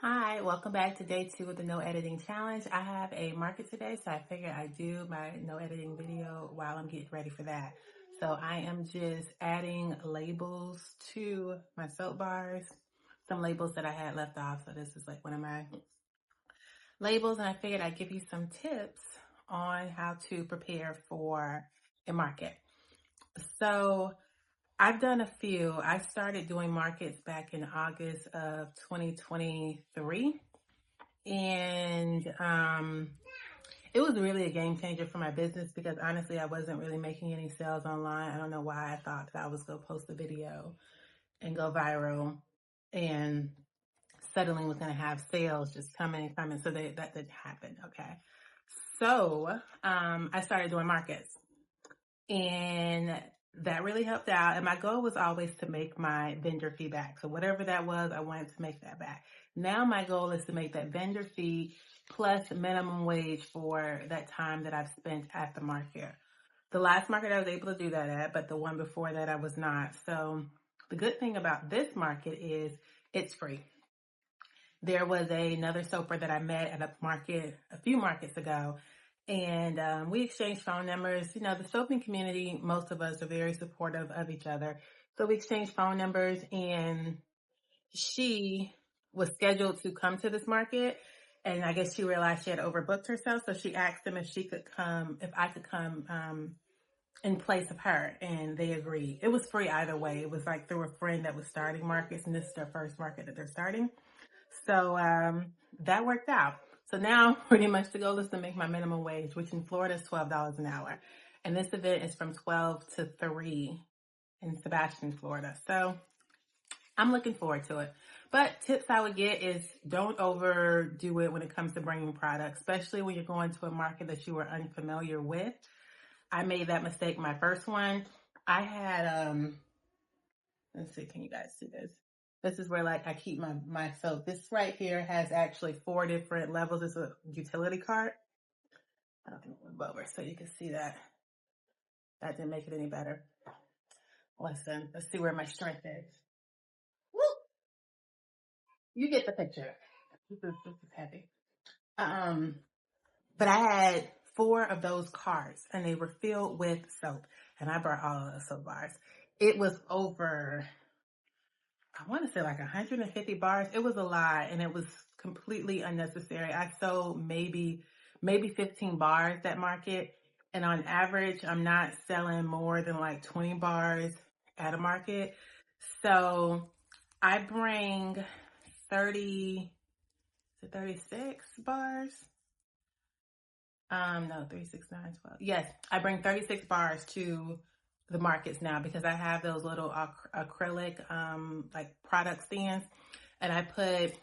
Hi, welcome back to day 2 of the no editing challenge. I have a market today, so I figured I'd do my no editing video while I'm getting ready for that. So I am just adding labels to my soap bars, some labels that I had left off. So this is like one of my labels, and I figured I'd give you some tips on how to prepare for a market. So I've done a few. I started doing markets back in August of 2023. And it was really a game changer for my business because honestly, I wasn't really making any sales online. I don't know why I thought that I was going to post a video and go viral and suddenly was going to have sales just coming and coming. So that didn't happen. Okay. So I started doing markets and that really helped out. And my goal was always to make my vendor fee back. So whatever that was, I wanted to make that back. Now my goal is to make that vendor fee plus minimum wage for that time that I've spent at the market. The last market I was able to do that at, but the one before that I was not. So the good thing about this market is it's free. There was another soaper that I met at a few markets ago, and we exchanged phone numbers. You know, the soaping community, most of us are very supportive of each other. So we exchanged phone numbers, and she was scheduled to come to this market. And I guess she realized she had overbooked herself. So she asked them if I could come in place of her. And they agreed. It was free either way. It was like through a friend that was starting markets, and this is their first market that they're starting. So that worked out. So now pretty much the goal is to make my minimum wage, which in Florida is $12 an hour. And this event is from 12 to 3 in Sebastian, Florida. So I'm looking forward to it. But tips I would get is don't overdo it when it comes to bringing products, especially when you're going to a market that you are unfamiliar with. I made that mistake my first one. I had, let's see, can you guys see this? This is where like I keep my soap. This right here has actually 4 different levels. It's a utility cart. I don't think it went over so you can see that. That didn't make it any better. Listen, let's see where my strength is. Woo! You get the picture. This is heavy. Um, but I had 4 of those carts and they were filled with soap. And I brought all of the soap bars. It was over, I want to say like 150 bars. It was a lot and it was completely unnecessary. I sold maybe 15 bars that market. And on average, I'm not selling more than like 20 bars at a market. So I bring 30 to 36 bars. No, 3, 6, 9, 12. Yes, I bring 36 bars to the markets now because I have those little acrylic like product stands, and I put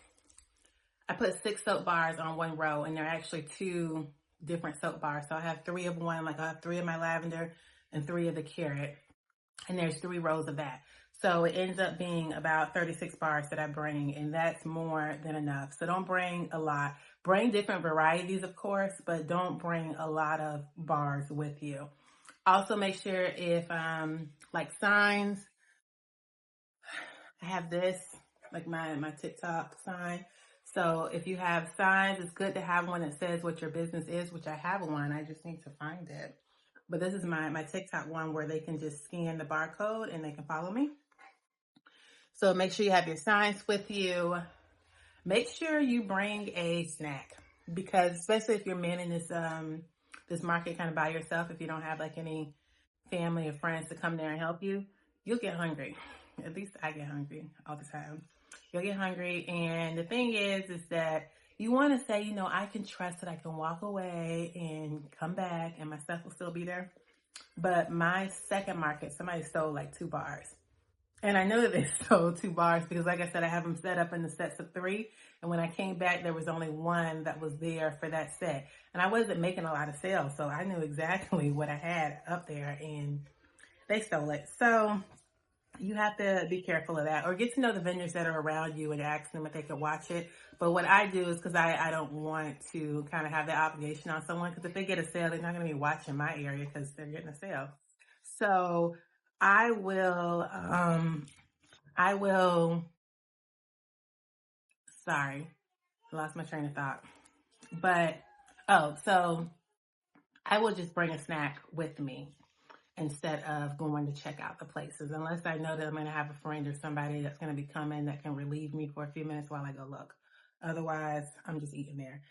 6 soap bars on one row, and they're actually 2 different soap bars. So I have 3 of one, like I have 3 of my lavender and 3 of the carrot, and there's 3 rows of that. So it ends up being about 36 bars that I bring, and that's more than enough. So don't bring a lot. Bring different varieties, of course, but don't bring a lot of bars with you. Also make sure if like signs, I have this, like my TikTok sign. So if you have signs, it's good to have one that says what your business is, which I have one. I just need to find it. But this is my TikTok one where they can just scan the barcode and they can follow me. So make sure you have your signs with you. Make sure you bring a snack because especially if you're manning this market kind of by yourself, if you don't have like any family or friends to come there and help you, you'll get hungry. At least I get hungry all the time. You'll get hungry. And the thing is that you want to say, you know, I can trust that I can walk away and come back and my stuff will still be there. But my second market, somebody stole like 2 bars. And I know that they sold 2 bars because, like I said, I have them set up in the sets of 3. And when I came back, there was only one that was there for that set. And I wasn't making a lot of sales, so I knew exactly what I had up there, and they stole it. So you have to be careful of that, or get to know the vendors that are around you and ask them if they could watch it. But what I do is because I don't want to kind of have that obligation on someone, because if they get a sale, they're not going to be watching my area because they're getting a sale. So I will, sorry. lost my train of thought. But, oh, so I will just bring a snack with me instead of going to check out the places, unless I know that I'm going to have a friend or somebody that's going to be coming that can relieve me for a few minutes while I go look. Otherwise, I'm just eating there.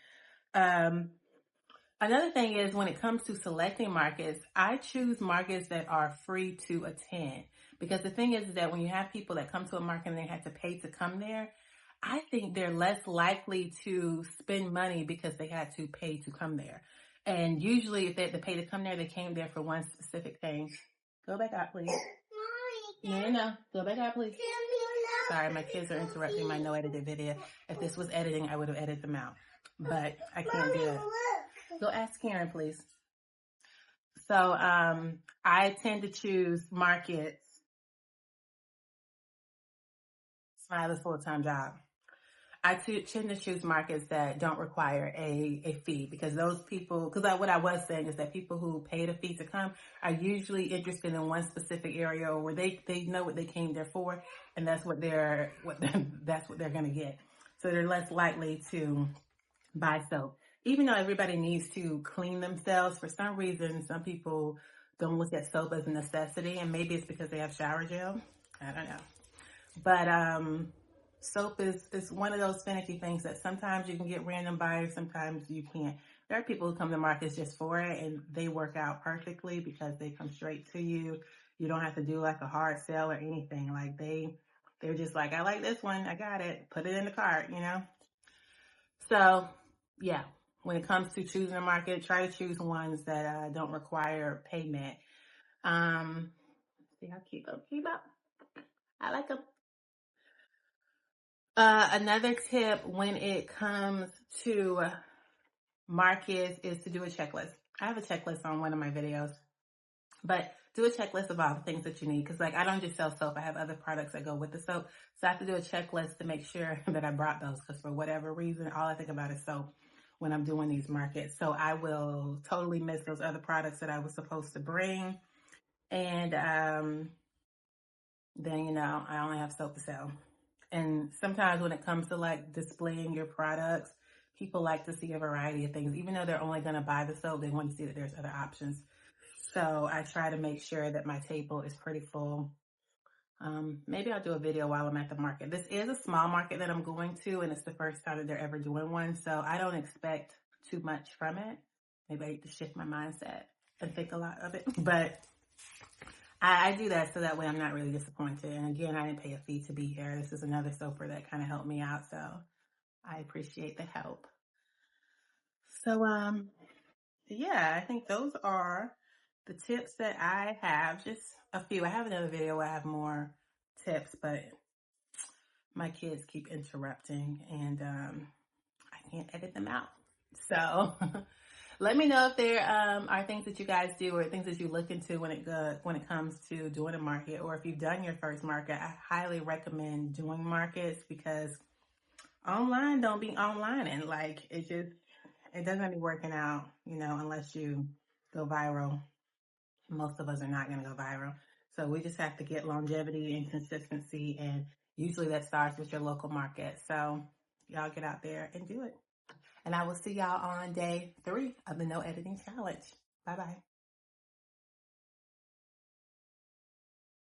Another thing is when it comes to selecting markets, I choose markets that are free to attend. Because the thing is that when you have people that come to a market and they have to pay to come there, I think they're less likely to spend money because they had to pay to come there. And usually if they had to pay to come there, they came there for one specific thing. Go back out, please. No. Go back out, please. Sorry, my kids are interrupting my no edited video. If this was editing, I would have edited them out. But I can't do it. Go ask Karen, please. So I tend to choose markets. Smiley's full-time job. I tend to choose markets that don't require a fee, because those people, because what I was saying is that people who paid a fee to come are usually interested in one specific area, or where they know what they came there for, and that's what they're going to get. So they're less likely to buy soap. Even though everybody needs to clean themselves, for some reason, some people don't look at soap as a necessity, and maybe it's because they have shower gel. I don't know. But soap is one of those finicky things that sometimes you can get random buyers, sometimes you can't. There are people who come to markets just for it, and they work out perfectly because they come straight to you. You don't have to do like a hard sell or anything. Like they're just like, I like this one, I got it, put it in the cart, you know? So yeah, when it comes to choosing a market, try to choose ones that don't require payment. See, I'll keep up. I like them. Another tip when it comes to markets is to do a checklist. I have a checklist on one of my videos, but do a checklist of all the things that you need. Because like I don't just sell soap, I have other products that go with the soap. So I have to do a checklist to make sure that I brought those, because for whatever reason, all I think about is soap when I'm doing these markets. So I will totally miss those other products that I was supposed to bring. And then, you know, I only have soap to sell. And sometimes when it comes to like displaying your products, people like to see a variety of things. Even though they're only going to buy the soap, they want to see that there's other options. So I try to make sure that my table is pretty full. Maybe I'll do a video while I'm at the market. This is a small market that I'm going to, and it's the first time that they're ever doing one. So I don't expect too much from it. Maybe I need to shift my mindset and think a lot of it. But I do that so that way I'm not really disappointed. And again, I didn't pay a fee to be here. This is another soaper that kind of helped me out. So I appreciate the help. So, yeah, I think those are the tips that I have. Just a few. I have another video where I have more tips, but my kids keep interrupting and I can't edit them out. So let me know if there are things that you guys do or things that you look into when it comes to doing a market, or if you've done your first market. I highly recommend doing markets, because online don't be online, and like it doesn't be working out, you know, unless you go viral. Most of us are not going to go viral. So we just have to get longevity and consistency, and usually that starts with your local market. So y'all get out there and do it. And I will see y'all on day 3 of the No Editing Challenge. Bye-bye.